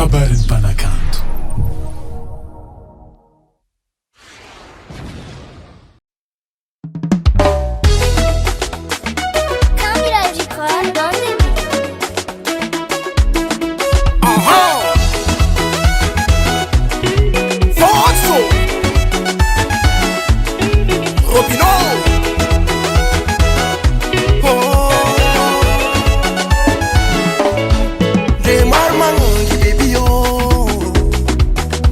Kabaron'Ny Mpanakanto. Robinoh. De marmangi baby yo.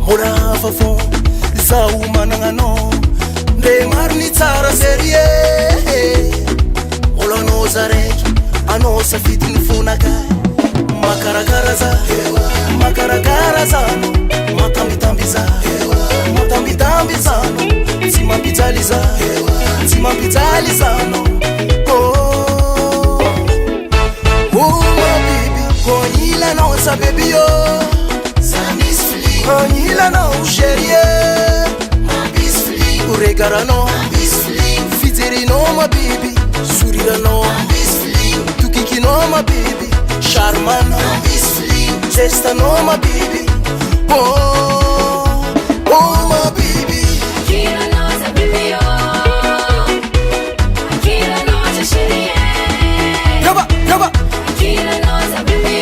Mora fafon zao manangano. De marni tsara serie. Ola no zareki ano safiti nifunaka. Makarakaraza no matambitambiza Simambitalizano oh my baby Konila no sa baby yo Konila no chérie Uregarano Fiteri no my baby Surirano Tukiki no my baby Charmano Gesta no my baby Oh my baby Hira knows a baby, Hira knows a shitty. Yaba. Hira knows a baby,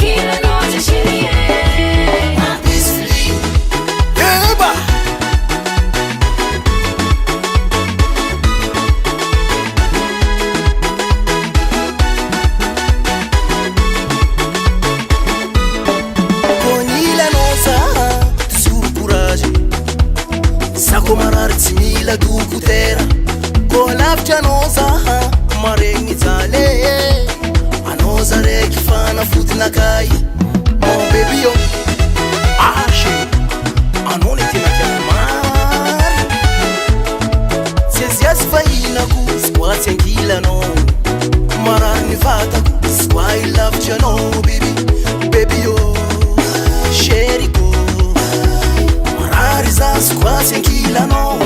Hira knows a shitty. Yaba. Konila nosa tsuru courage. Sako marari tsimila dukutera. Kolavcha nosa marengi zale. Anoza reki fana futi nakai. Mon baby yo. Ashe. Anoni tina kiamari. Sias faina ku squat Ankilanao. Marari ni fata ku squai lavcha no baby. Baby yo. Sheriko. Marari za squat Ankilanao.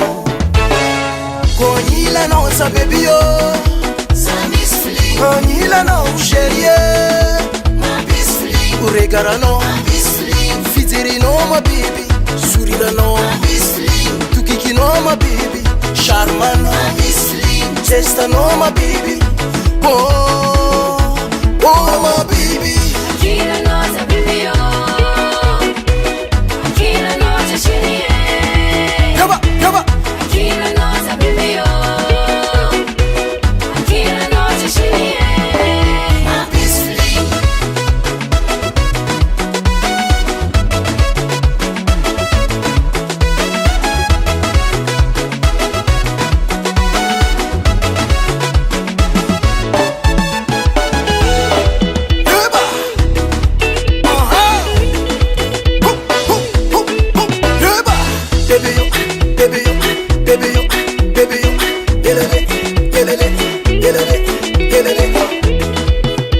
Ankilanao sa baby yo. Ankilanao chérie. Uregarano Fiteri no my baby Surirano Tukiki no my baby Charmano Gesta no my baby Oh my baby Hira knows a baby, Hira knows a shitty. Yaba. Hira knows a baby, Hira knows a shitty.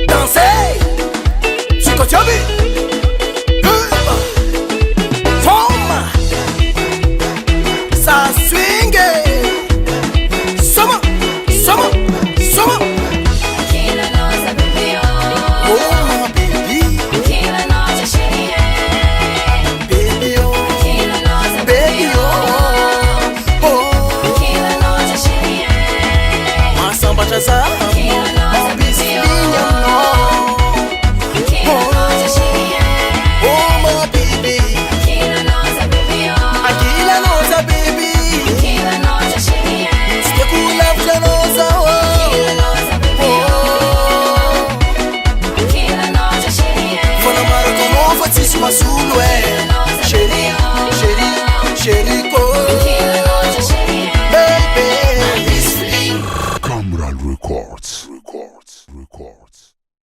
Dansez, tu continues. Forme, ça swing. Soma. Hira knows a baby, Oh baby, Hira knows a shitty. baby oh, Hira knows a baby baby, oh. Hira knows a shitty. Masamba chaza, Hira knows a baby, Hira knows a shitty. oh my baby. Hira knows a baby, Ankilanao sa baby, Hira knows a shitty. te kulavcha nosa Hira knows a baby, Hira knows a shitty. Fona marco no fatis masulu Hira knows a baby, Chérie, ko